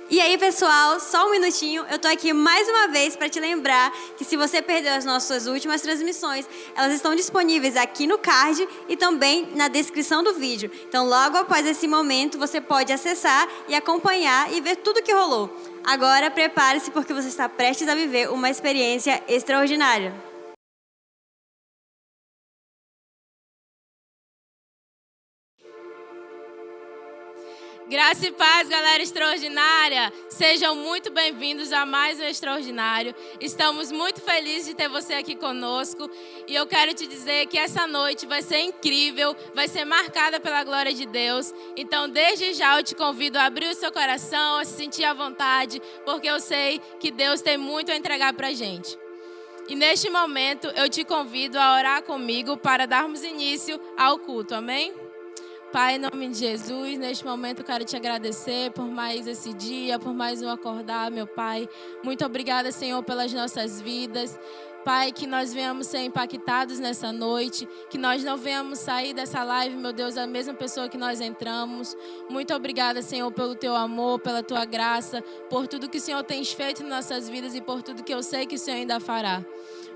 E aí, pessoal, só um minutinho, eu tô aqui mais uma vez para te lembrar que se você perdeu as nossas últimas transmissões, elas estão disponíveis aqui no card e também na descrição do vídeo. Então, logo após esse momento, você pode acessar e acompanhar e ver tudo que rolou. Agora, prepare-se porque você está prestes a viver uma experiência extraordinária. Graça e paz, galera extraordinária! Sejam muito bem-vindos a mais um Extraordinário. Estamos muito felizes de ter você aqui conosco e eu quero te dizer que essa noite vai ser incrível, vai ser marcada pela glória de Deus. Então, desde já eu te convido a abrir o seu coração, a se sentir à vontade, porque eu sei que Deus tem muito a entregar pra gente. E neste momento eu te convido a orar comigo para darmos início ao culto, amém? Pai, em nome de Jesus, neste momento eu quero te agradecer por mais esse dia, por mais um acordar, meu Pai. Muito obrigada, Senhor, pelas nossas vidas. Pai, que nós venhamos ser impactados nessa noite, que nós não venhamos sair dessa live, meu Deus, a mesma pessoa que nós entramos. Muito obrigada, Senhor, pelo teu amor, pela tua graça, por tudo que o Senhor tem feito em nossas vidas e por tudo que eu sei que o Senhor ainda fará.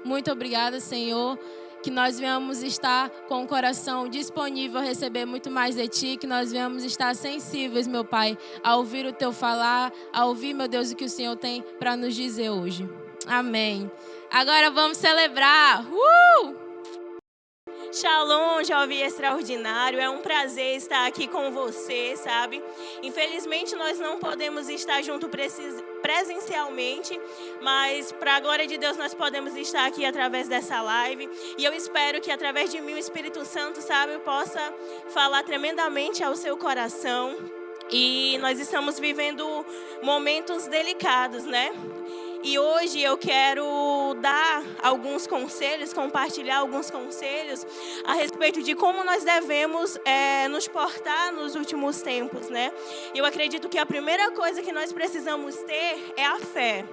Muito obrigada, Senhor. Que nós venhamos estar com o coração disponível a receber muito mais de Ti, que nós venhamos estar sensíveis, meu Pai, a ouvir o Teu falar, a ouvir, meu Deus, o que o Senhor tem para nos dizer hoje. Amém. Agora vamos celebrar. Shalom, jovem extraordinário, é um prazer estar aqui com você, sabe? Infelizmente nós não podemos estar junto presencialmente, mas para a glória de Deus nós podemos estar aqui através dessa live e eu espero que através de mim o Espírito Santo, sabe, possa falar tremendamente ao seu coração. E nós estamos vivendo momentos delicados, né? E hoje eu quero dar alguns conselhos, compartilhar alguns conselhos a respeito de como nós devemos nos portar nos últimos tempos, né? Eu acredito que a primeira coisa que nós precisamos ter é a fé.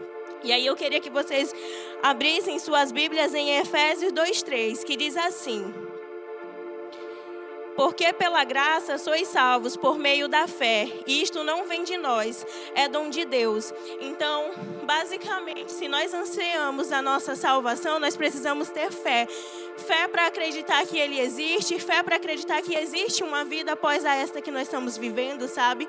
E aí eu queria que vocês abrissem suas Bíblias em Efésios 2:3, que diz assim: porque pela graça sois salvos por meio da fé, e isto não vem de nós, é dom de Deus. Então, basicamente, se nós ansiamos a nossa salvação, nós precisamos ter fé. Fé para acreditar que Ele existe, fé para acreditar que existe uma vida após esta que nós estamos vivendo, sabe?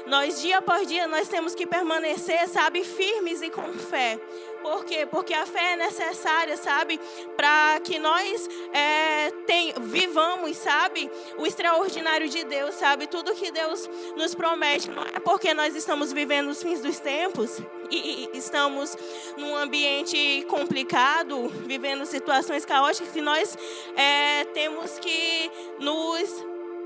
Nós, dia após dia, nós temos que permanecer, sabe, firmes e com fé. Por quê? Porque a fé é necessária, sabe, para que nós vivamos, sabe, o extraordinário de Deus, sabe, tudo que Deus nos promete. Não é porque nós estamos vivendo os fins dos tempos e estamos num ambiente complicado, vivendo situações caóticas, que nós temos que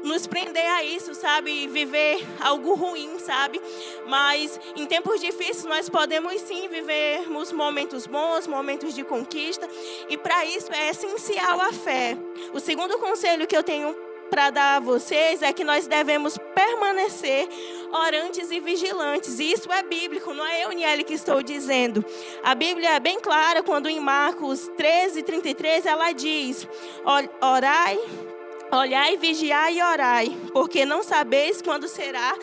nos prender a isso, sabe? Viver algo ruim, sabe? Mas em tempos difíceis nós podemos sim vivermos momentos bons, momentos de conquista. E para isso é essencial a fé. O segundo conselho que eu tenho para dar a vocês é que nós devemos permanecer orantes e vigilantes. E isso é bíblico, não é eu, Niele, que estou dizendo. A Bíblia é bem clara quando em Marcos 13:33 ela diz: olhai, vigiai e orai, porque não sabeis quando será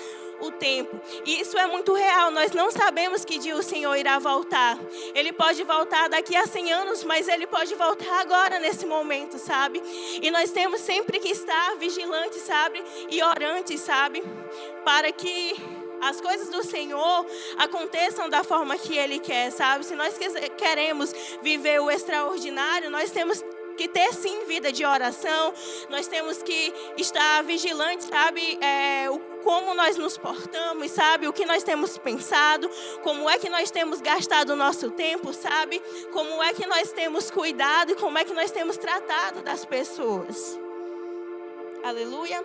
o tempo. E isso é muito real. Nós não sabemos que dia o Senhor irá voltar. Ele pode voltar daqui a 100 anos, mas Ele pode voltar agora, nesse momento, sabe? E nós temos sempre que estar vigilantes, sabe? E orantes, sabe? Para que as coisas do Senhor aconteçam da forma que Ele quer, sabe? Se nós queremos viver o extraordinário, nós temos que ter sim vida de oração, nós temos que estar vigilantes, sabe, como nós nos portamos, sabe, o que nós temos pensado, como é que nós temos gastado o nosso tempo, sabe, como é que nós temos cuidado e como é que nós temos tratado das pessoas. Aleluia.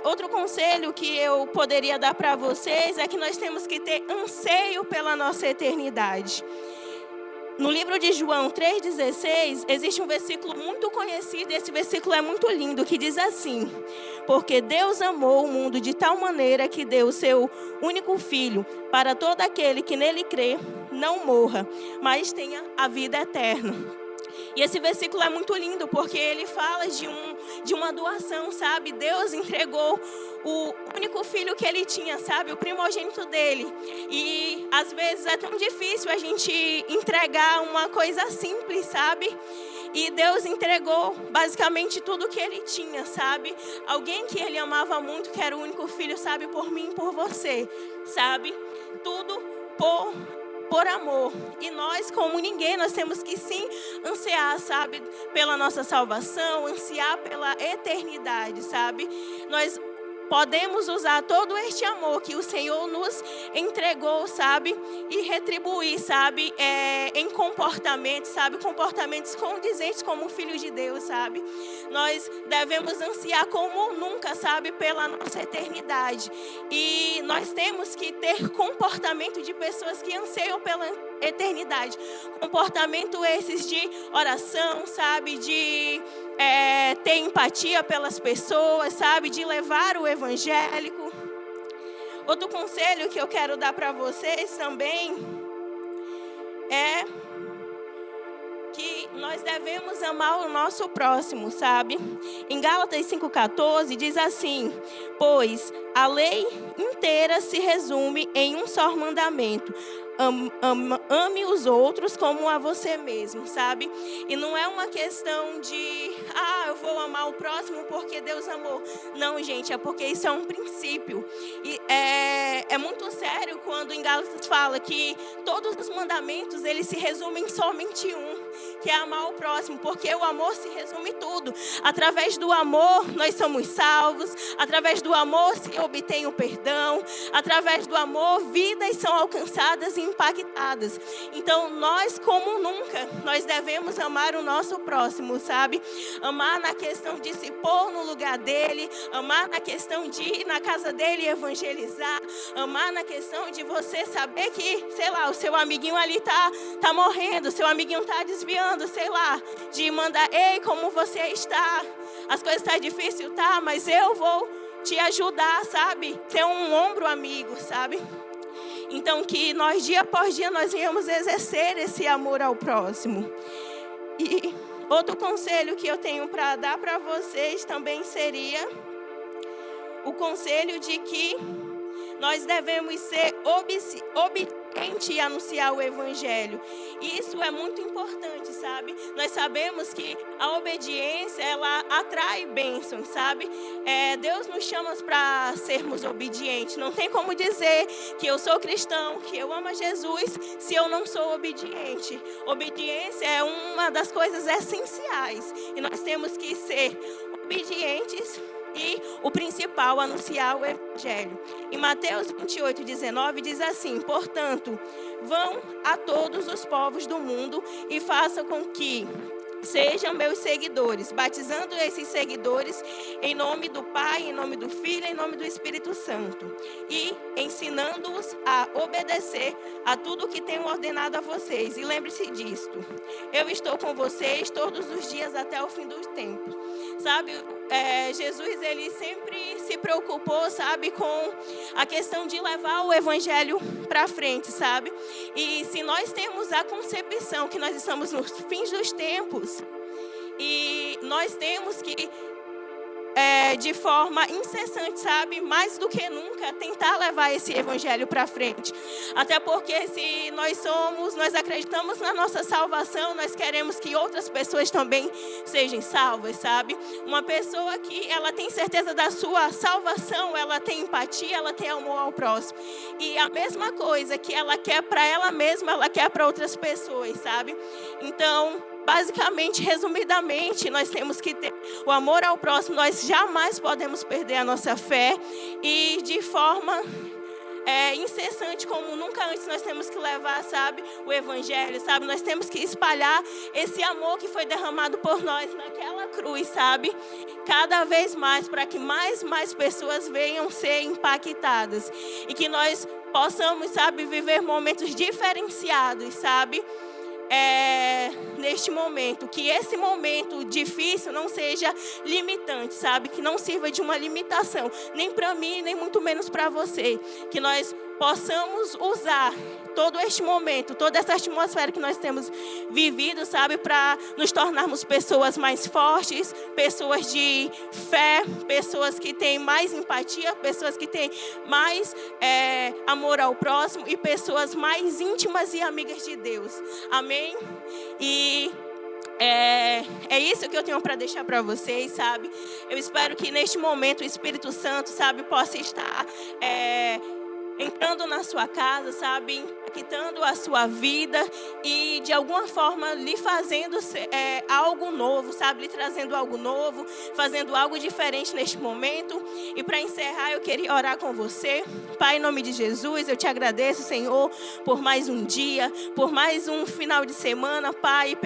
Outro conselho que eu poderia dar para vocês é que nós temos que ter anseio pela nossa eternidade. No livro de João 3,16, existe um versículo muito conhecido, e esse versículo é muito lindo, que diz assim: porque Deus amou o mundo de tal maneira que deu o seu único filho, para todo aquele que nele crê, não morra, mas tenha a vida eterna. E esse versículo é muito lindo, porque ele fala de uma doação, sabe? Deus entregou o único filho que ele tinha, sabe? O primogênito dele. E às vezes é tão difícil a gente entregar uma coisa simples, sabe? E Deus entregou basicamente tudo que ele tinha, sabe? Alguém que ele amava muito, que era o único filho, sabe? Por mim e por você, sabe? Tudo por amor. E nós, como ninguém, nós temos que sim ansiar, sabe? Pela nossa salvação, ansiar pela eternidade, sabe? Nós podemos usar todo este amor que o Senhor nos entregou, sabe? E retribuir, sabe? Em comportamentos, sabe? Comportamentos condizentes como filhos de Deus, sabe? Nós devemos ansiar como nunca, sabe? Pela nossa eternidade. E nós temos que ter comportamento de pessoas que anseiam pela eternidade. Comportamento esses de oração, sabe? De ter empatia pelas pessoas, sabe? De levar o evangélico. Outro conselho que eu quero dar para vocês também é que nós devemos amar o nosso próximo, sabe? Em Gálatas 5,14 diz assim: pois a lei inteira se resume em um só mandamento: ame os outros como a você mesmo, sabe? E não é uma questão de, eu vou amar o próximo porque Deus amou. Não, gente, é porque isso é um princípio. E é muito sério quando em Gálatas fala que todos os mandamentos, eles se resumem somente em um, que é amar o próximo, porque o amor se resume tudo. Através do amor, nós somos salvos. Através do amor se obtém o perdão. Através do amor, vidas são alcançadas e impactadas. Então, nós, como nunca, nós devemos amar o nosso próximo, sabe? Amar na questão de se pôr no lugar dele, amar na questão de ir na casa dele e evangelizar, amar na questão de você saber que, sei lá, o seu amiguinho ali tá morrendo, seu amiguinho tá desviando, sei lá, de mandar: ei, como você está? As coisas estão difíceis, tá? Mas eu vou te ajudar, sabe? Ser um ombro amigo, sabe? Então, que nós, dia após dia, nós venhamos exercer esse amor ao próximo. E outro conselho que eu tenho para dar para vocês também seria o conselho de que nós devemos ser obedientes e anunciar o evangelho. E isso é muito importante, sabe? Nós sabemos que a obediência, ela atrai bênçãos, sabe? Deus nos chama para sermos obedientes. Não tem como dizer que eu sou cristão, que eu amo a Jesus, se eu não sou obediente. Obediência é uma das coisas essenciais. E nós temos que ser obedientes e o principal, anunciar o evangelho. Em Mateus 28:19 diz assim: portanto, vão a todos os povos do mundo e façam com que sejam meus seguidores, batizando esses seguidores em nome do Pai, em nome do Filho, em nome do Espírito Santo, e ensinando-os a obedecer a tudo que tenho ordenado a vocês. E lembre-se disto: eu estou com vocês todos os dias até o fim dos tempos. Sabe, Jesus, ele sempre se preocupou, sabe, com a questão de levar o evangelho para frente, sabe? E se nós temos a concepção que nós estamos nos fins dos tempos, e nós temos que, de forma incessante, sabe, mais do que nunca, tentar levar esse evangelho para frente. Até porque se nós acreditamos na nossa salvação, nós queremos que outras pessoas também sejam salvas, sabe? Uma pessoa que ela tem certeza da sua salvação, ela tem empatia, ela tem amor ao próximo. E a mesma coisa que ela quer para ela mesma, ela quer para outras pessoas, sabe? Então, basicamente, resumidamente, nós temos que ter o amor ao próximo. Nós jamais podemos perder a nossa fé. E de forma incessante, como nunca antes, nós temos que levar, sabe, o evangelho, sabe? Nós temos que espalhar esse amor que foi derramado por nós naquela cruz, sabe? Cada vez mais, para que mais pessoas venham ser impactadas. E que nós possamos, sabe, viver momentos diferenciados, sabe? neste momento, que esse momento difícil não seja limitante, sabe? Que não sirva de uma limitação, nem para mim, nem muito menos para você. Que nós possamos usar todo este momento, toda essa atmosfera que nós temos vivido, sabe? Para nos tornarmos pessoas mais fortes, pessoas de fé, pessoas que têm mais empatia, pessoas que têm mais amor ao próximo e pessoas mais íntimas e amigas de Deus. Amém? E é isso que eu tenho para deixar para vocês, sabe? Eu espero que neste momento o Espírito Santo, sabe, possa estar entrando na sua casa, sabe, impactando a sua vida e de alguma forma lhe fazendo algo novo, sabe, lhe trazendo algo novo, fazendo algo diferente neste momento. E para encerrar, eu queria orar com você. Pai, em nome de Jesus, eu te agradeço, Senhor, por mais um dia, por mais um final de semana, Pai,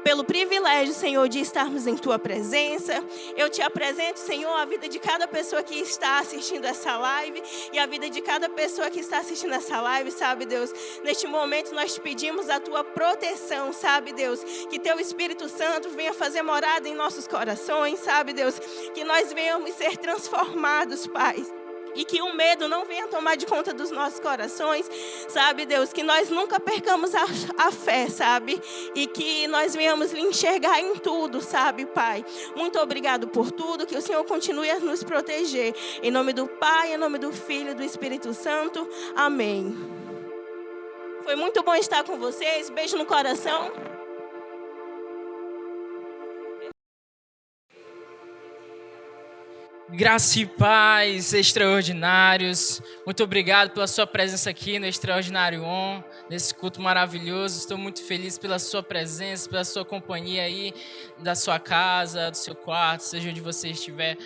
pelo privilégio, Senhor, de estarmos em Tua presença. Eu te apresento, Senhor, a vida de cada pessoa que está assistindo essa live e a vida de cada pessoa que está assistindo essa live, sabe, Deus? Neste momento nós te pedimos a Tua proteção, sabe, Deus? Que Teu Espírito Santo venha fazer morada em nossos corações, sabe, Deus? Que nós venhamos ser transformados, Pai. E que o medo não venha tomar de conta dos nossos corações, sabe, Deus? Que nós nunca percamos a fé, sabe? E que nós venhamos lhe enxergar em tudo, sabe, Pai? Muito obrigado por tudo, que o Senhor continue a nos proteger. Em nome do Pai, em nome do Filho e do Espírito Santo. Amém. Foi muito bom estar com vocês. Beijo no coração. Graça e paz extraordinários. Muito obrigado pela sua presença aqui no Extraordinário On, nesse culto maravilhoso. Estou muito feliz pela sua presença, pela sua companhia aí, da sua casa, do seu quarto, seja onde você estiver.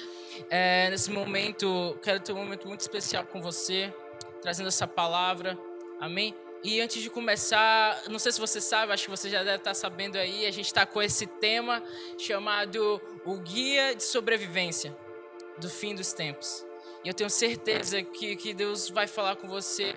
Nesse momento, quero ter um momento muito especial com você, trazendo essa palavra. Amém? E antes de começar, não sei se você sabe, acho que você já deve estar sabendo aí, a gente está com esse tema chamado O Guia de Sobrevivência do Fim dos Tempos. E eu tenho certeza que Deus vai falar com você,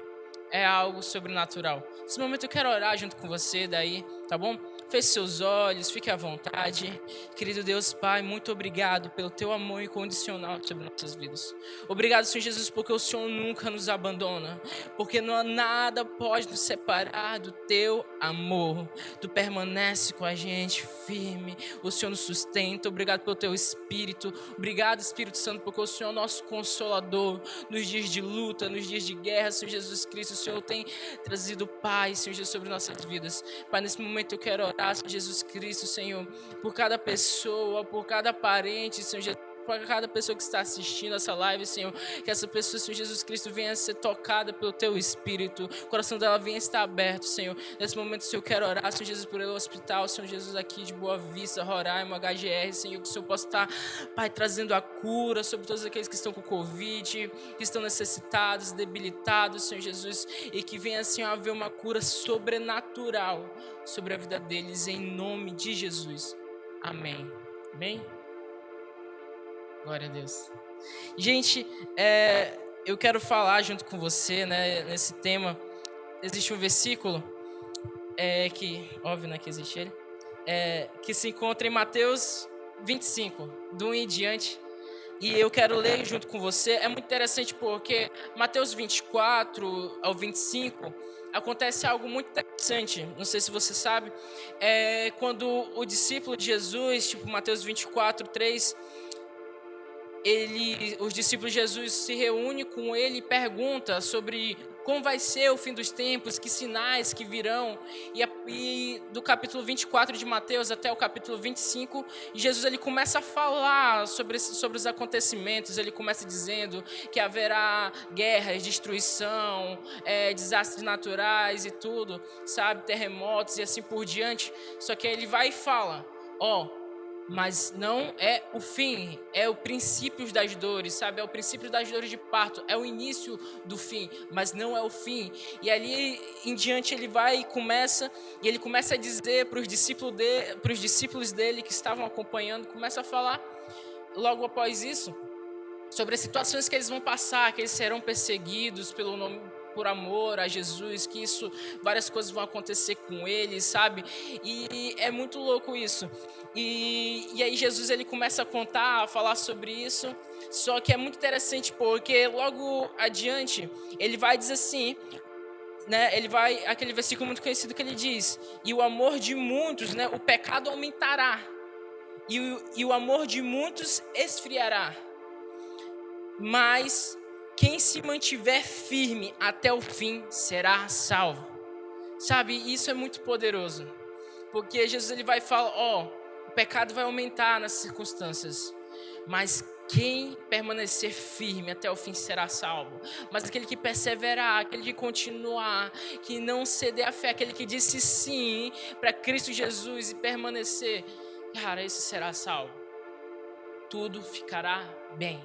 é algo sobrenatural. Nesse momento eu quero orar junto com você daí, tá bom? Feche seus olhos, fique à vontade. Querido Deus Pai, muito obrigado pelo Teu amor incondicional sobre nossas vidas. Obrigado, Senhor Jesus, porque o Senhor nunca nos abandona. Porque nada pode nos separar do Teu amor. Tu permanece com a gente firme. O Senhor nos sustenta. Obrigado pelo Teu Espírito. Obrigado, Espírito Santo, porque o Senhor é o nosso consolador. Nos dias de luta, nos dias de guerra, Senhor Jesus Cristo, o Senhor tem trazido paz, Senhor Jesus, sobre nossas vidas. Pai, nesse momento eu quero orar, Senhor Jesus Cristo, Senhor, por cada pessoa, por cada parente, Senhor Jesus, por cada pessoa que está assistindo essa live, Senhor, que essa pessoa, Senhor Jesus Cristo, venha a ser tocada pelo Teu Espírito, o coração dela venha estar aberto, Senhor. Nesse momento, Senhor, eu quero orar, Senhor Jesus, por ele hospital, Senhor Jesus, aqui de Boa Vista, Roraima, HGR, Senhor, que o Senhor possa estar, Pai, trazendo a cura sobre todos aqueles que estão com Covid, que estão necessitados, debilitados, Senhor Jesus, e que venha, Senhor, haver uma cura sobrenatural sobre a vida deles, em nome de Jesus. Amém. Amém? Glória a Deus. Gente, eu quero falar junto com você, né, nesse tema. Existe um versículo que, óbvio, né, que existe ele, que se encontra em Mateus 25, do 1 em diante. E eu quero ler junto com você. É muito interessante porque Mateus 24 ao 25 acontece algo muito interessante. Não sei se você sabe. Quando o discípulo de Jesus, tipo Mateus 24, 3... os discípulos de Jesus se reúnem com ele e perguntam sobre como vai ser o fim dos tempos, que sinais que virão. E do capítulo 24 de Mateus até o capítulo 25, Jesus ele começa a falar sobre os acontecimentos. Ele começa dizendo que haverá guerras, destruição, desastres naturais e tudo, sabe, terremotos e assim por diante. Só que aí ele vai e fala, mas não é o fim, é o princípio das dores, sabe? É o princípio das dores de parto, é o início do fim, mas não é o fim. E ali em diante ele vai e ele começa a dizer para os discípulos dele que estavam acompanhando, começa a falar logo após isso sobre as situações que eles vão passar, que eles serão perseguidos por amor a Jesus, que várias coisas vão acontecer com ele, sabe? E é muito louco isso. E aí Jesus, ele começa a contar, a falar sobre isso. Só que é muito interessante porque logo adiante ele vai dizer assim, né? Aquele versículo muito conhecido que ele diz: e o amor de muitos, né? O pecado aumentará e o amor de muitos esfriará. Mas quem se mantiver firme até o fim será salvo. Sabe? Isso é muito poderoso. Porque Jesus, ele vai falar, o pecado vai aumentar nas circunstâncias, mas quem permanecer firme até o fim será salvo. Mas aquele que perseverar, aquele que continuar, que não ceder à fé, aquele que disse sim para Cristo Jesus e permanecer, cara, esse será salvo. Tudo ficará bem.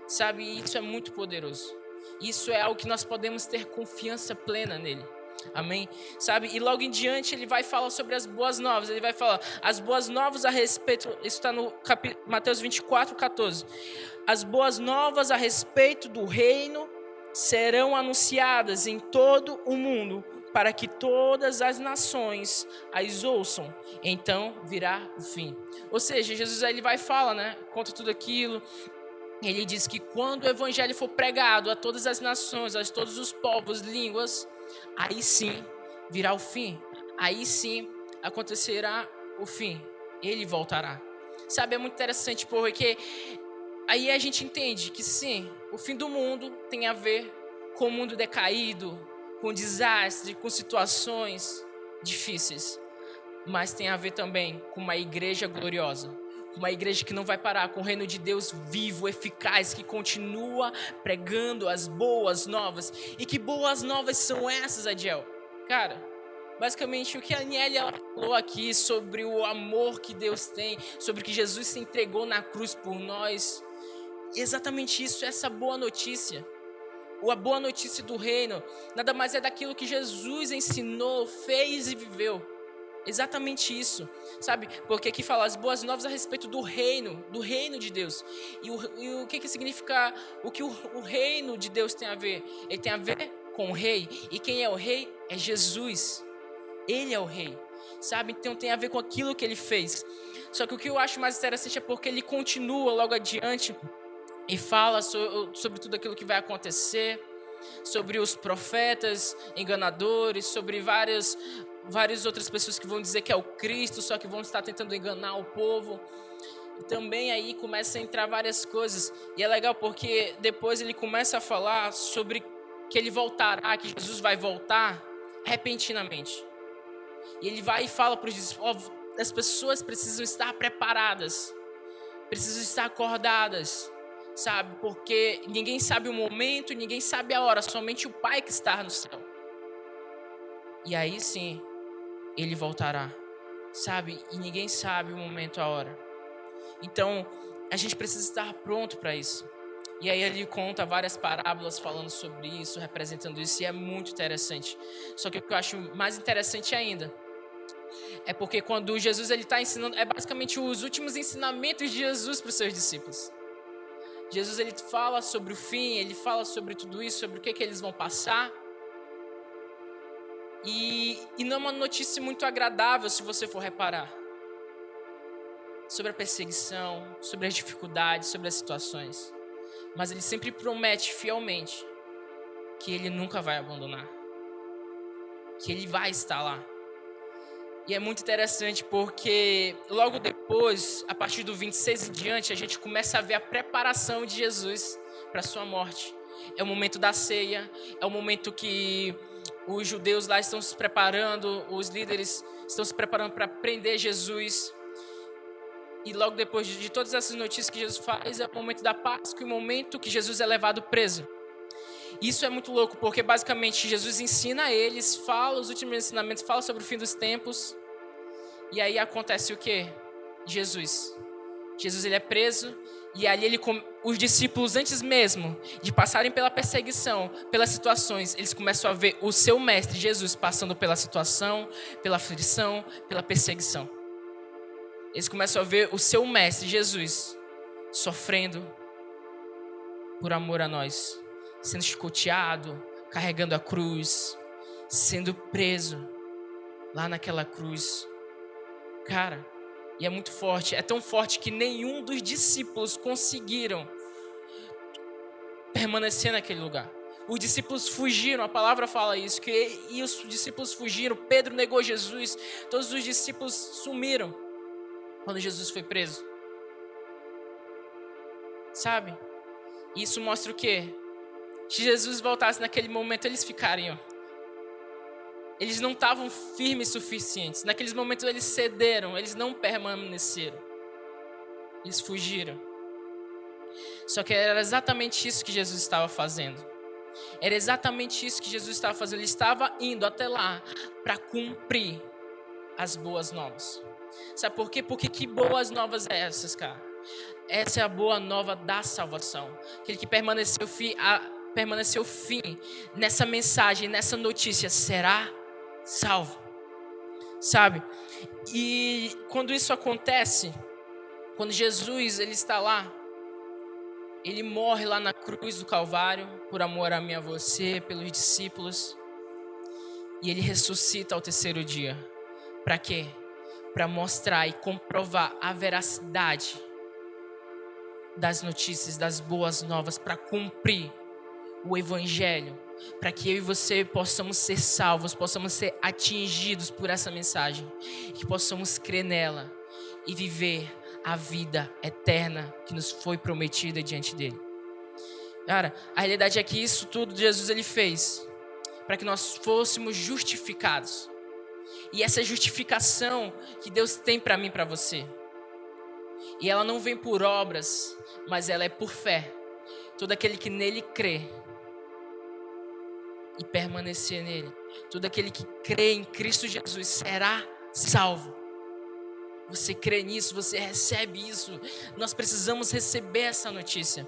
Sabe, isso é muito poderoso. Isso é algo que nós podemos ter confiança plena nele. Amém? Sabe, e logo em diante ele vai falar sobre as boas novas. Ele vai falar as boas novas a respeito. Isso está no Mateus 24, 14. As boas novas a respeito do reino serão anunciadas em todo o mundo, para que todas as nações as ouçam. Então virá o fim. Ou seja, Jesus ele vai falar, né? Conta tudo aquilo. Ele diz que quando o evangelho for pregado a todas as nações, a todos os povos, línguas, aí sim virá o fim. Aí sim acontecerá o fim. Ele voltará. Sabe, é muito interessante porque aí a gente entende que sim, o fim do mundo tem a ver com o mundo decaído, com desastre, com situações difíceis. Mas tem a ver também com uma igreja gloriosa. Uma igreja que não vai parar, com o reino de Deus vivo, eficaz, que continua pregando as boas novas. E que boas novas são essas, Adiel? Cara, basicamente o que a Aniele falou aqui sobre o amor que Deus tem, sobre que Jesus se entregou na cruz por nós. Exatamente isso, essa boa notícia. A boa notícia do reino nada mais é daquilo que Jesus ensinou, fez e viveu. Exatamente isso, sabe? Porque aqui fala as boas novas a respeito do reino de Deus. E o que significa, o que o reino de Deus tem a ver? Ele tem a ver com o rei. E quem é o rei? É Jesus. Ele é o rei, sabe? Então tem a ver com aquilo que ele fez. Só que o que eu acho mais interessante é porque ele continua logo adiante e fala sobre tudo aquilo que vai acontecer, sobre os profetas enganadores, sobre várias outras pessoas que vão dizer que é o Cristo, só que vão estar tentando enganar o povo. E também aí começa a entrar várias coisas. E é legal porque depois ele começa a falar sobre que ele voltará, que Jesus vai voltar repentinamente. E ele vai e fala para os discípulos, as pessoas precisam estar preparadas, precisam estar acordadas, sabe? Porque ninguém sabe o momento, ninguém sabe a hora, somente o Pai que está no céu. E aí sim, ele voltará, sabe? E ninguém sabe o momento, a hora. Então, a gente precisa estar pronto para isso. E aí ele conta várias parábolas falando sobre isso, representando isso, e é muito interessante. Só que o que eu acho mais interessante ainda é porque quando Jesus está ensinando, é basicamente os últimos ensinamentos de Jesus para os seus discípulos. Jesus ele fala sobre o fim, ele fala sobre tudo isso, sobre o que eles vão passar. E não é uma notícia muito agradável se você for reparar. Sobre a perseguição, sobre as dificuldades, sobre as situações. Mas ele sempre promete fielmente que ele nunca vai abandonar. Que ele vai estar lá. E é muito interessante porque logo depois, a partir do 26 em diante, a gente começa a ver a preparação de Jesus para a sua morte. É o momento da ceia, é o momento que os judeus lá estão se preparando, os líderes estão se preparando para prender Jesus. E logo depois de todas essas notícias que Jesus faz, é o momento da Páscoa e o momento que Jesus é levado preso. Isso é muito louco, porque basicamente Jesus ensina a eles, fala os últimos ensinamentos, fala sobre o fim dos tempos. E aí acontece o quê? Jesus ele é preso. E ali os discípulos, antes mesmo de passarem pela perseguição, pelas situações, eles começam a ver o seu mestre, Jesus, passando pela situação, pela aflição, pela perseguição. Eles começam a ver o seu mestre, Jesus, sofrendo por amor a nós, sendo chicoteado, carregando a cruz, sendo preso lá naquela cruz. Cara, e é muito forte, é tão forte que nenhum dos discípulos conseguiram permanecer naquele lugar. Os discípulos fugiram, a palavra fala isso, e os discípulos fugiram, Pedro negou Jesus, todos os discípulos sumiram quando Jesus foi preso. Sabe? Isso mostra o quê? Se Jesus voltasse naquele momento, eles ficariam. Eles não estavam firmes o suficientes. Naqueles momentos eles cederam, eles não permaneceram. Eles fugiram. Só que era exatamente isso que Jesus estava fazendo. Era exatamente isso que Jesus estava fazendo. Ele estava indo até lá para cumprir as boas novas. Sabe por quê? Porque que boas novas é essas, cara? Essa é a boa nova da salvação. Aquele que permaneceu fim nessa mensagem, nessa notícia, será salvo. Sabe? E quando isso acontece, quando Jesus ele está lá, ele morre lá na cruz do Calvário, por amor a mim e a você, pelos discípulos. E ele ressuscita ao terceiro dia. Para quê? Para mostrar e comprovar a veracidade das notícias, das boas novas, para cumprir o evangelho, para que eu e você possamos ser salvos, possamos ser atingidos por essa mensagem, que possamos crer nela e viver a vida eterna que nos foi prometida diante dele. Cara, a realidade é que isso tudo Jesus ele fez para que nós fôssemos justificados. E essa justificação que Deus tem para mim e para você. E ela não vem por obras, mas ela é por fé. Todo aquele que nele crê e permanecer nele, todo aquele que crê em Cristo Jesus será salvo. Você crê nisso, você recebe isso. Nós precisamos receber essa notícia.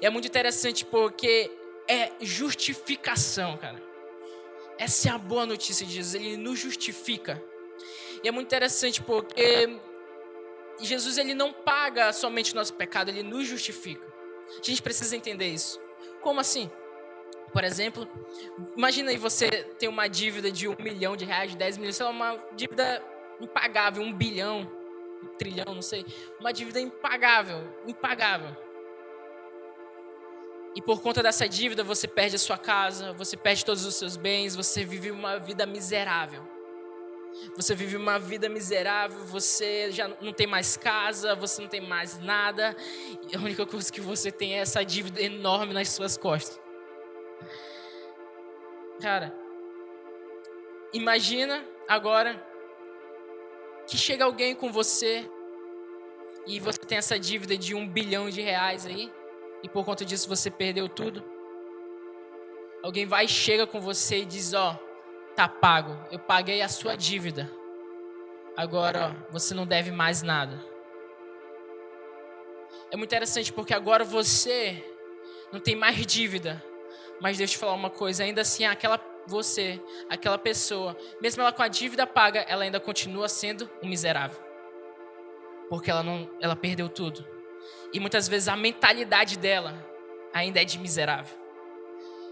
E é muito interessante porque é justificação, cara. Essa é a boa notícia de Jesus, ele nos justifica. E é muito interessante porque Jesus ele não paga somente o nosso pecado, ele nos justifica. A gente precisa entender isso. Como assim? Por exemplo, imagina aí você tem uma dívida de R$1 milhão, de 10 milhões, sei lá, uma dívida impagável, 1 bilhão, 1 trilhão, não sei. Uma dívida impagável. E por conta dessa dívida você perde a sua casa, você perde todos os seus bens, você vive uma vida miserável. Você já não tem mais casa, você não tem mais nada. E a única coisa que você tem é essa dívida enorme nas suas costas. Cara, imagina agora que chega alguém com você e você tem essa dívida de R$1 bilhão aí e por conta disso você perdeu tudo. Alguém vai e chega com você e diz, tá pago, eu paguei a sua dívida. Agora, você não deve mais nada. É muito interessante porque agora você não tem mais dívida. Mas deixa eu te falar uma coisa, ainda assim aquela pessoa, mesmo ela com a dívida paga, ela ainda continua sendo um miserável. Porque ela perdeu tudo. E muitas vezes a mentalidade dela ainda é de miserável.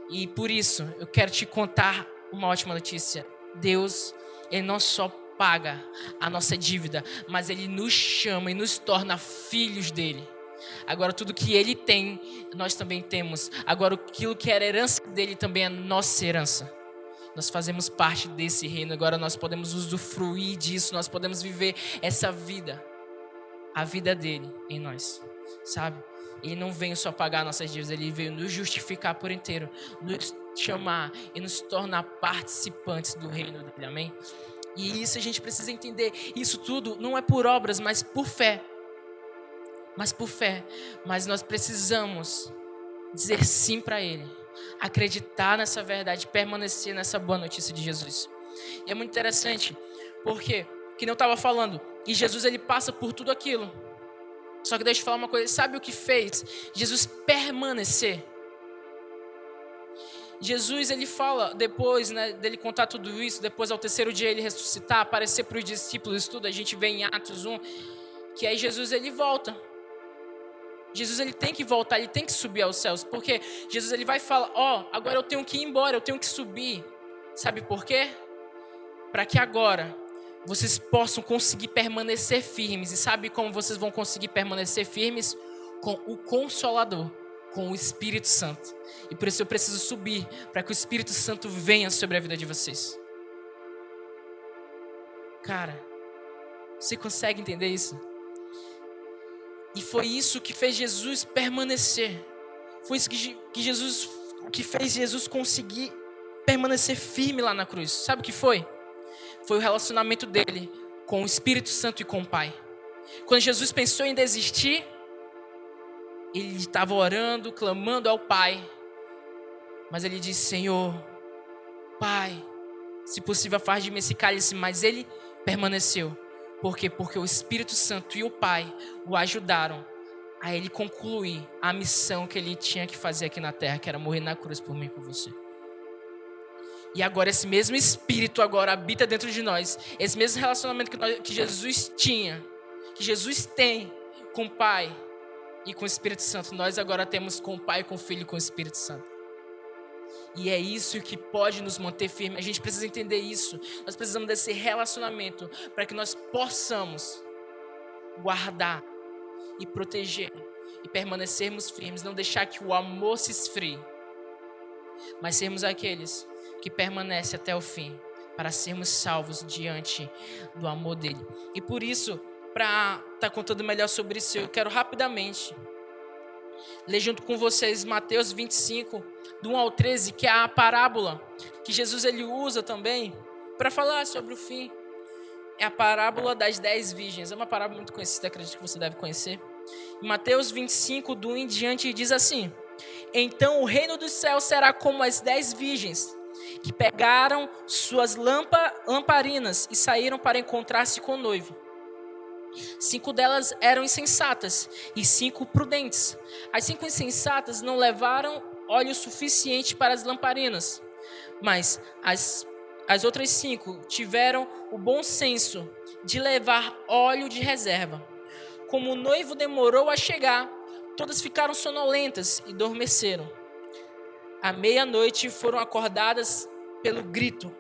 E por isso, eu quero te contar uma ótima notícia. Deus, ele não só paga a nossa dívida, mas ele nos chama e nos torna filhos dele. Agora tudo que ele tem, nós também temos. Agora aquilo que era herança dele também é nossa herança. Nós fazemos parte desse reino. Agora nós podemos usufruir disso. Nós podemos viver essa vida. A vida dele em nós. Sabe? Ele não veio só pagar nossas dívidas. Ele veio nos justificar por inteiro. Nos chamar e nos tornar participantes do reino dele. Amém? E isso a gente precisa entender. Isso tudo não é por obras, mas por fé. Mas nós precisamos dizer sim para ele, acreditar nessa verdade, permanecer nessa boa notícia de Jesus. E é muito interessante, porque, que nem eu estava falando, e Jesus ele passa por tudo aquilo. Só que deixa eu falar uma coisa, sabe o que fez Jesus permanecer? Jesus ele fala, depois dele contar tudo isso, depois ao terceiro dia ele ressuscitar, aparecer para os discípulos, tudo, a gente vê em Atos 1, que aí Jesus ele volta. Jesus ele tem que voltar, ele tem que subir aos céus, porque Jesus ele vai falar, agora eu tenho que ir embora, eu tenho que subir. Sabe por quê? Para que agora vocês possam conseguir permanecer firmes. E sabe como vocês vão conseguir permanecer firmes? Com o Consolador, com o Espírito Santo. E por isso eu preciso subir, para que o Espírito Santo venha sobre a vida de vocês. Cara, você consegue entender isso? E foi isso que fez Jesus permanecer. Foi isso que fez Jesus conseguir permanecer firme lá na cruz. Sabe o que foi? Foi o relacionamento dele com o Espírito Santo e com o Pai. Quando Jesus pensou em desistir, ele estava orando, clamando ao Pai. Mas ele disse, Senhor, Pai, se possível afasta de mim esse cálice. Mas ele permaneceu. Por quê? Porque o Espírito Santo e o Pai o ajudaram a ele concluir a missão que ele tinha que fazer aqui na terra, que era morrer na cruz por mim e por você. E agora esse mesmo Espírito agora habita dentro de nós. Esse mesmo relacionamento que Jesus tinha, que Jesus tem com o Pai e com o Espírito Santo, nós agora temos com o Pai, com o Filho e com o Espírito Santo. E é isso que pode nos manter firmes. A gente precisa entender isso. Nós precisamos desse relacionamento para que nós possamos guardar e proteger e permanecermos firmes. Não deixar que o amor se esfrie, mas sermos aqueles que permanecem até o fim, para sermos salvos diante do amor dele. E por isso, para estar contando melhor sobre isso, eu quero rapidamente ler junto com vocês Mateus 25, do 1 ao 13, que é a parábola que Jesus ele usa também para falar sobre o fim. É a parábola das 10 virgens. É uma parábola muito conhecida, acredito que você deve conhecer. Em Mateus 25, do 1 em diante, diz assim: Então o reino dos céus será como as 10 virgens que pegaram suas lamparinas e saíram para encontrar-se com o noivo. 5 delas eram insensatas e 5 prudentes. As 5 insensatas não levaram óleo suficiente para as lamparinas, mas as outras 5 tiveram o bom senso de levar óleo de reserva. Como o noivo demorou a chegar, todas ficaram sonolentas e adormeceram. À meia-noite foram acordadas pelo grito: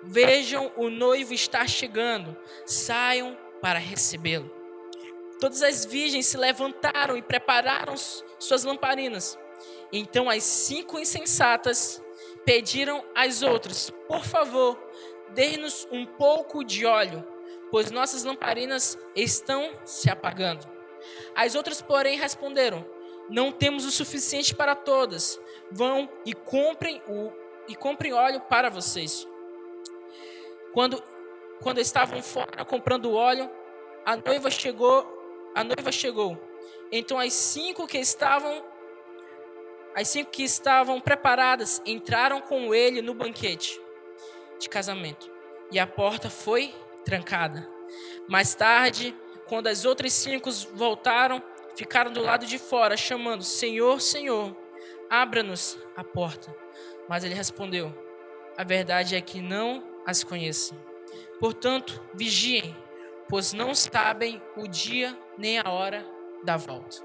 Vejam, o noivo está chegando, saiam para recebê-lo. Todas as virgens se levantaram e prepararam suas lamparinas. Então as 5 insensatas pediram às outras: Por favor, dê-nos um pouco de óleo, pois nossas lamparinas estão se apagando. As outras, porém, responderam: Não temos o suficiente para todas. Vão e comprem óleo para vocês. Quando estavam fora comprando óleo, a noiva chegou. Então as 5 que estavam preparadas entraram com ele no banquete de casamento, e a porta foi trancada. Mais tarde, quando as outras 5 voltaram, ficaram do lado de fora, chamando: Senhor, Senhor, abra-nos a porta. Mas ele respondeu: A verdade é que não as conheço. Portanto, vigiem, pois não sabem o dia nem a hora da volta.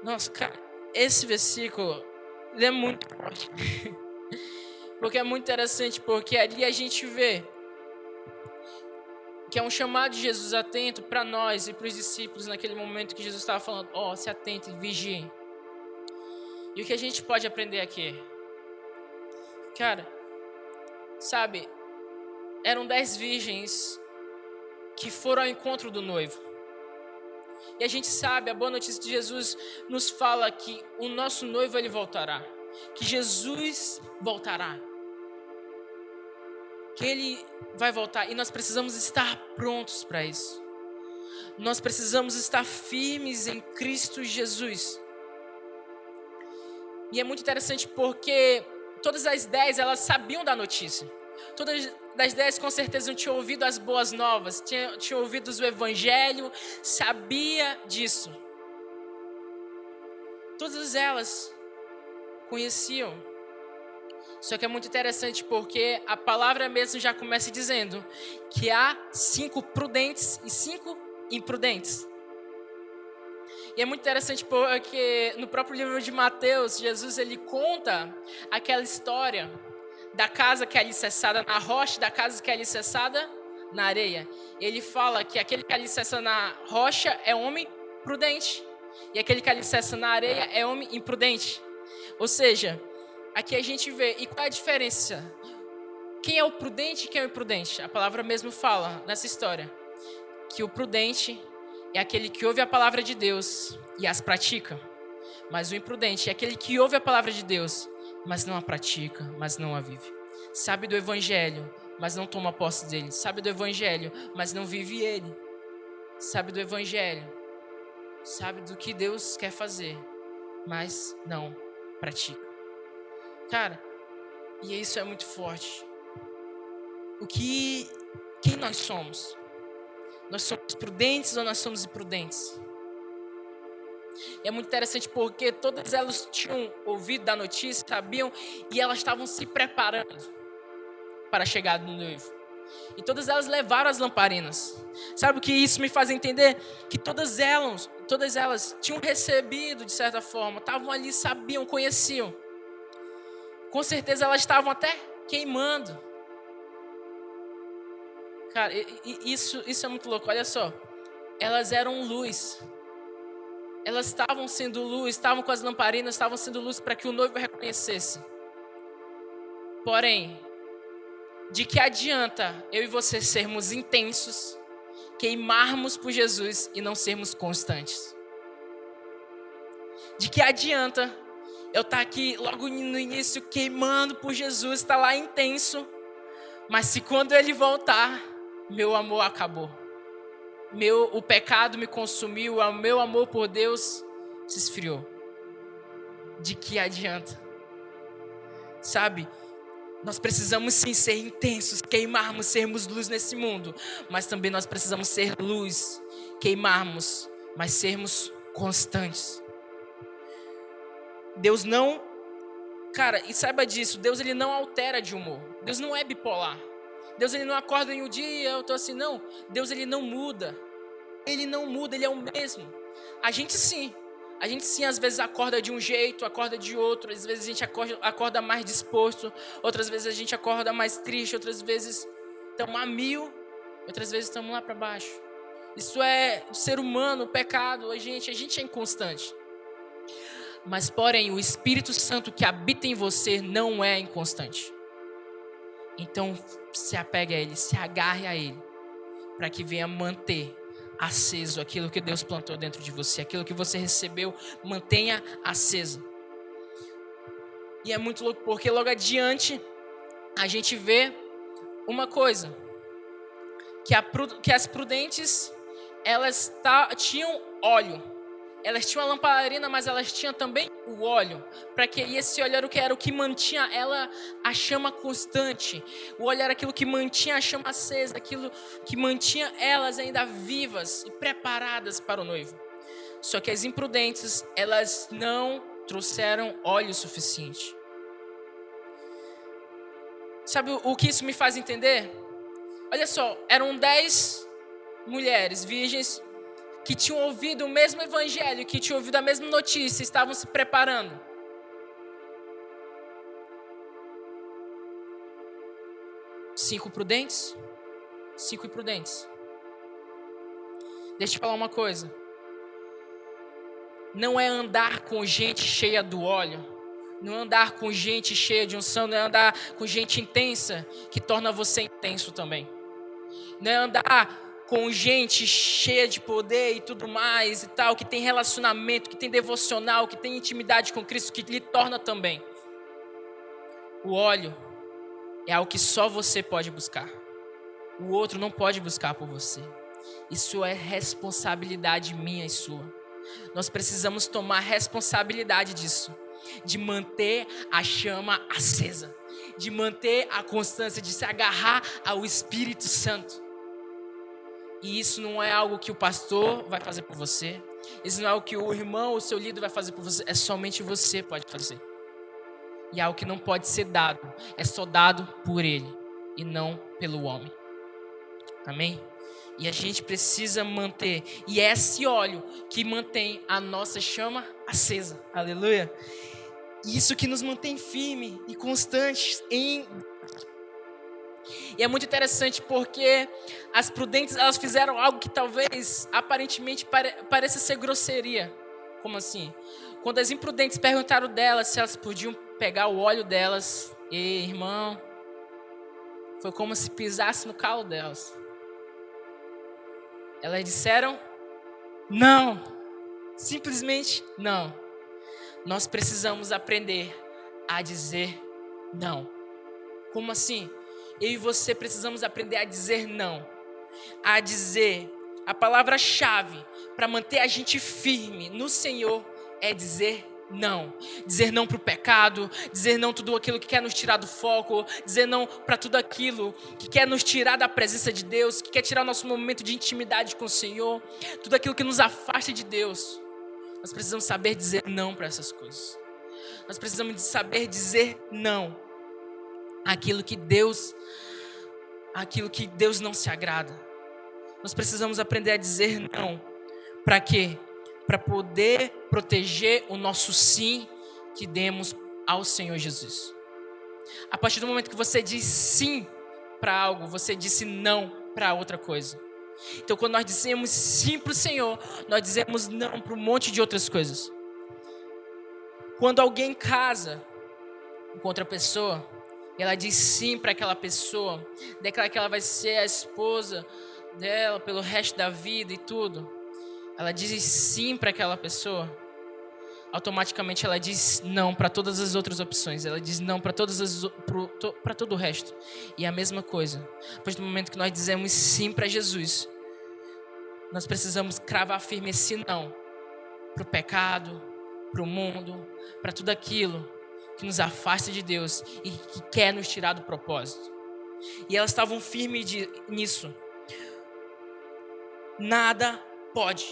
Nossa, cara, esse versículo ele é muito forte. Porque é muito interessante, porque ali a gente vê que é um chamado de Jesus atento para nós e para os discípulos naquele momento que Jesus estava falando: se atentem, vigiem. E o que a gente pode aprender aqui? Cara, sabe, eram 10 virgens que foram ao encontro do noivo. E a gente sabe, a boa notícia de Jesus nos fala que o nosso noivo ele voltará. Que Jesus voltará. Que ele vai voltar. E nós precisamos estar prontos para isso. Nós precisamos estar firmes em Cristo Jesus. E é muito interessante porque todas as 10 elas sabiam da notícia. Todas das 10 com certeza não tinham ouvido as boas novas, tinham ouvido o evangelho, sabia disso. Todas elas conheciam. Só que é muito interessante porque a palavra mesmo já começa dizendo que há 5 prudentes e 5 imprudentes. E é muito interessante porque no próprio livro de Mateus, Jesus ele conta aquela história da casa que é alicerçada na rocha, da casa que é alicerçada na areia. Ele fala que aquele que é alicerça na rocha é homem prudente e aquele que é alicerça na areia é homem imprudente. Ou seja, aqui a gente vê, e qual é a diferença? Quem é o prudente e quem é o imprudente? A palavra mesmo fala nessa história que o prudente é aquele que ouve a palavra de Deus e as pratica. Mas o imprudente é aquele que ouve a palavra de Deus, mas não a pratica, mas não a vive. Sabe do evangelho, mas não toma posse dele. Sabe do evangelho, mas não vive ele. Sabe do evangelho, sabe do que Deus quer fazer, mas não pratica. Cara, e isso é muito forte. Quem nós somos? Nós somos prudentes ou nós somos imprudentes? E é muito interessante porque todas elas tinham ouvido da notícia, sabiam, e elas estavam se preparando para a chegada do noivo. E todas elas levaram as lamparinas. Sabe o que isso me faz entender? Que todas elas tinham recebido de certa forma, estavam ali, sabiam, conheciam. Com certeza elas estavam até queimando. Cara, isso é muito louco, olha só. Elas eram luz. Elas estavam sendo luz, estavam com as lamparinas, estavam sendo luz para que o noivo reconhecesse. Porém, de que adianta eu e você sermos intensos, queimarmos por Jesus e não sermos constantes? De que adianta eu estar aqui logo no início queimando por Jesus, estar lá intenso, mas se quando ele voltar, meu amor acabou. O pecado me consumiu, o meu amor por Deus se esfriou. De que adianta? Sabe, nós precisamos sim ser intensos, queimarmos, sermos luz nesse mundo. Mas também nós precisamos ser luz, queimarmos, mas sermos constantes. Deus não... Cara, e saiba disso, Deus ele não altera de humor. Deus não é bipolar. Deus ele não acorda em um dia, eu tô assim, não. Deus ele não muda. Ele não muda, ele é o mesmo. A gente sim, às vezes acorda de um jeito, acorda de outro. Às vezes a gente acorda mais disposto. Outras vezes a gente acorda mais triste. Outras vezes estamos a 1000. Outras vezes estamos lá para baixo. Isso é o ser humano, o pecado. A gente é inconstante. Mas porém, o Espírito Santo que habita em você não é inconstante. Então, se apegue a Ele, se agarre a Ele, para que venha manter aceso aquilo que Deus plantou dentro de você, aquilo que você recebeu, mantenha aceso. E é muito louco, porque logo adiante, a gente vê uma coisa, que as prudentes, elas tinham óleo. Elas tinham a lamparina, mas elas tinham também o óleo. E esse óleo era o que mantinha a chama constante. O óleo era aquilo que mantinha a chama acesa, aquilo que mantinha elas ainda vivas e preparadas para o noivo. Só que as imprudentes, elas não trouxeram óleo suficiente. Sabe o que isso me faz entender? Olha só, eram 10 mulheres virgens que tinham ouvido o mesmo evangelho, que tinham ouvido a mesma notícia, estavam se preparando. Cinco prudentes, 5 imprudentes. Deixa eu te falar uma coisa. Não é andar com gente cheia do óleo, não é andar com gente cheia de unção, não é andar com gente intensa que torna você intenso também. Não é andar com gente cheia de poder e tudo mais e tal, que tem relacionamento, que tem devocional, que tem intimidade com Cristo, que lhe torna também. O óleo é algo que só você pode buscar. O outro não pode buscar por você. Isso é responsabilidade minha e sua. Nós precisamos tomar responsabilidade disso, de manter a chama acesa, de manter a constância, de se agarrar ao Espírito Santo. E isso não é algo que o pastor vai fazer por você. Isso não é algo que o irmão, o seu líder vai fazer por você. É somente você pode fazer. E é algo que não pode ser dado. É só dado por ele e não pelo homem. Amém? E a gente precisa manter. E é esse óleo que mantém a nossa chama acesa. Aleluia. Isso que nos mantém firme e constantes em... E é muito interessante porque as prudentes, elas fizeram algo que talvez, aparentemente, pareça ser grosseria. Como assim? Quando as imprudentes perguntaram delas se elas podiam pegar o óleo delas, e irmão, foi como se pisasse no calo delas. Elas disseram não. Simplesmente não. Nós precisamos aprender a dizer não. Como assim? Eu e você precisamos aprender a dizer não. A dizer, a palavra-chave para manter a gente firme no Senhor é dizer não. Dizer não para o pecado, dizer não tudo aquilo que quer nos tirar do foco, dizer não para tudo aquilo que quer nos tirar da presença de Deus, que quer tirar o nosso momento de intimidade com o Senhor, tudo aquilo que nos afasta de Deus. Nós precisamos saber dizer não para essas coisas. Nós precisamos saber dizer não àquilo que Deus não se agrada. Nós precisamos aprender a dizer não. Para quê? Para poder proteger o nosso sim que demos ao Senhor Jesus. A partir do momento que você diz sim para algo, você disse não para outra coisa. Então, quando nós dizemos sim para o Senhor, nós dizemos não para um monte de outras coisas. Quando alguém casa com outra pessoa, ela diz sim para aquela pessoa, declara que ela vai ser a esposa dela pelo resto da vida e tudo. Ela diz sim para aquela pessoa, automaticamente ela diz não para todas as outras opções. Ela diz não para para todo o resto. E a mesma coisa, a partir do momento que nós dizemos sim para Jesus, nós precisamos cravar firme esse não para o pecado, para o mundo, para tudo aquilo que nos afasta de Deus e que quer nos tirar do propósito. E elas estavam firmes nisso. Nada pode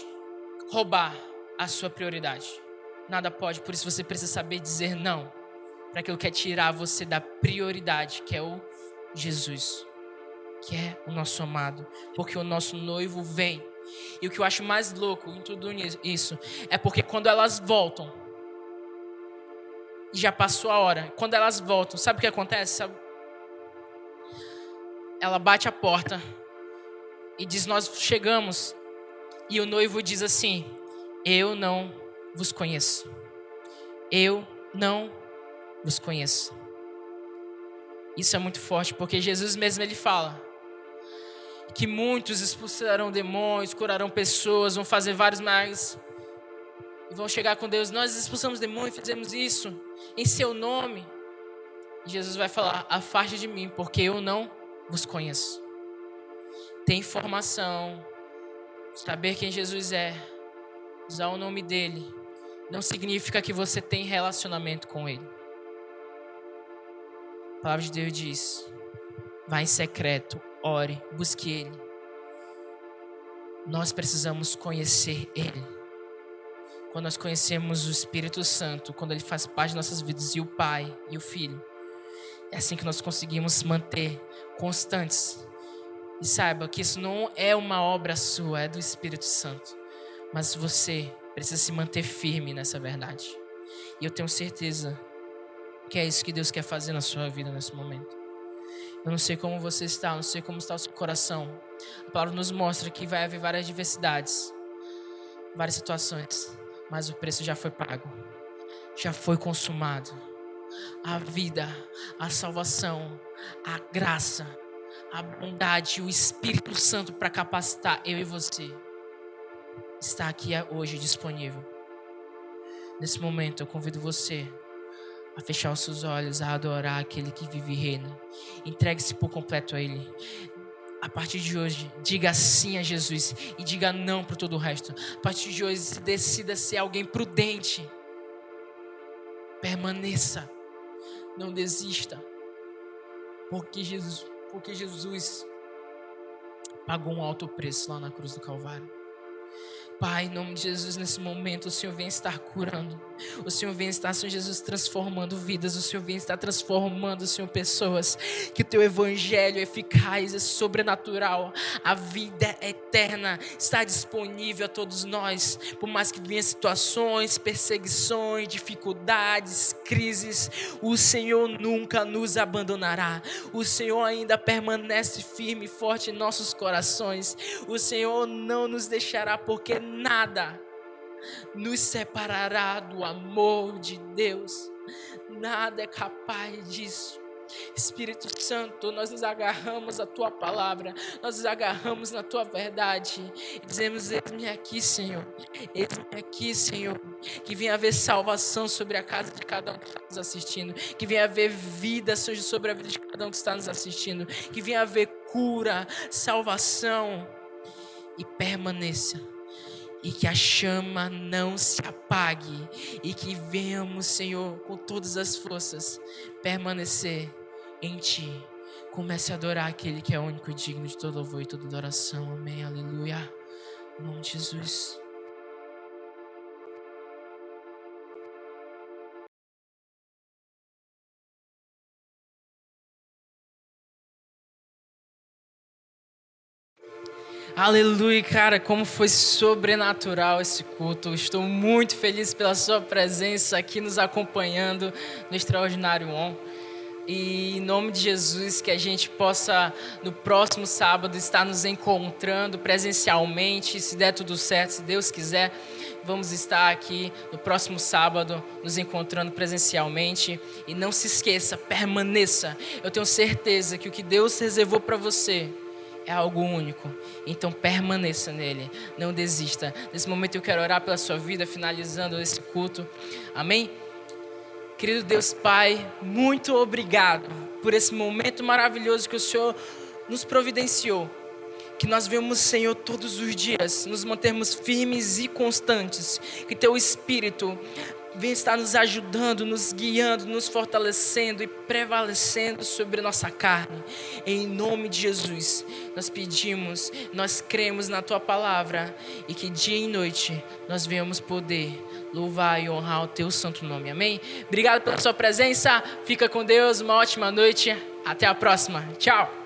roubar a sua prioridade. Nada pode, por isso você precisa saber dizer não para aquilo que quer tirar você da prioridade, que é o Jesus, que é o nosso amado, porque o nosso noivo vem. E o que eu acho mais louco em tudo isso é porque quando elas voltam, e já passou a hora, quando elas voltam, sabe o que acontece? Ela bate a porta e diz: nós chegamos. E o noivo diz assim: eu não vos conheço. Eu não vos conheço. Isso é muito forte, porque Jesus mesmo ele fala que muitos expulsarão demônios, curarão pessoas, vão fazer vários milagres e vão chegar com Deus: nós expulsamos demônios, fizemos isso em seu nome. E Jesus vai falar: afaste de mim, porque eu não vos conheço. Ter informação, saber quem Jesus é, usar o nome dele, não significa que você tem relacionamento com ele. A palavra de Deus diz: vá em secreto, ore, busque ele. Nós precisamos conhecer ele. Quando nós conhecemos o Espírito Santo, quando ele faz parte de nossas vidas, e o Pai e o Filho, é assim que nós conseguimos manter constantes. E saiba que isso não é uma obra sua, é do Espírito Santo. Mas você precisa se manter firme nessa verdade. E eu tenho certeza que é isso que Deus quer fazer na sua vida nesse momento. Eu não sei como você está, eu não sei como está o seu coração. A palavra nos mostra que vai haver várias diversidades, várias situações, mas o preço já foi pago, já foi consumado. A vida, a salvação, a graça, a bondade, o Espírito Santo para capacitar eu e você está aqui hoje disponível. Nesse momento eu convido você a fechar os seus olhos, a adorar aquele que vive e reina. Entregue-se por completo a Ele. A partir de hoje, diga sim a Jesus e diga não para todo o resto. A partir de hoje, decida ser alguém prudente. Permaneça. Não desista. Porque Jesus pagou um alto preço lá na cruz do Calvário. Pai, em nome de Jesus, nesse momento, o Senhor vem estar curando. O Senhor vem estar, Senhor Jesus, transformando vidas. O Senhor vem estar transformando, Senhor, pessoas. Que o Teu Evangelho é eficaz, é sobrenatural. A vida eterna está disponível a todos nós. Por mais que venham situações, perseguições, dificuldades, crises, o Senhor nunca nos abandonará. O Senhor ainda permanece firme e forte em nossos corações. O Senhor não nos deixará, porque nada nos separará do amor de Deus. Nada é capaz disso. Espírito Santo, nós nos agarramos à Tua palavra, nós nos agarramos na Tua verdade e dizemos: eis-me aqui, Senhor, eis-me aqui, Senhor. Que venha haver salvação sobre a casa de cada um que está nos assistindo, que venha haver vida sobre a vida de cada um que está nos assistindo, que venha haver cura, salvação, e permaneça. E que a chama não se apague. E que venhamos, Senhor, com todas as forças, permanecer em Ti. Comece a adorar aquele que é único e digno de todo louvor e toda adoração. Amém, aleluia. Em nome de Jesus. Aleluia, cara, como foi sobrenatural esse culto. Estou muito feliz pela sua presença aqui nos acompanhando no Extraordinário On. E em nome de Jesus, que a gente possa no próximo sábado estar nos encontrando presencialmente. Se der tudo certo, se Deus quiser, vamos estar aqui no próximo sábado nos encontrando presencialmente. E não se esqueça, permaneça. Eu tenho certeza que o que Deus reservou para você é algo único, então permaneça nele, não desista. Nesse momento eu quero orar pela sua vida, finalizando esse culto, amém? Querido Deus Pai, muito obrigado por esse momento maravilhoso que o Senhor nos providenciou, que nós vemos, Senhor, todos os dias, nos mantermos firmes e constantes, que Teu Espírito vem estar nos ajudando, nos guiando, nos fortalecendo e prevalecendo sobre a nossa carne. Em nome de Jesus, nós pedimos, nós cremos na Tua palavra e que dia e noite nós venhamos poder louvar e honrar o Teu santo nome. Amém? Obrigado pela sua presença. Fica com Deus. Uma ótima noite. Até a próxima. Tchau.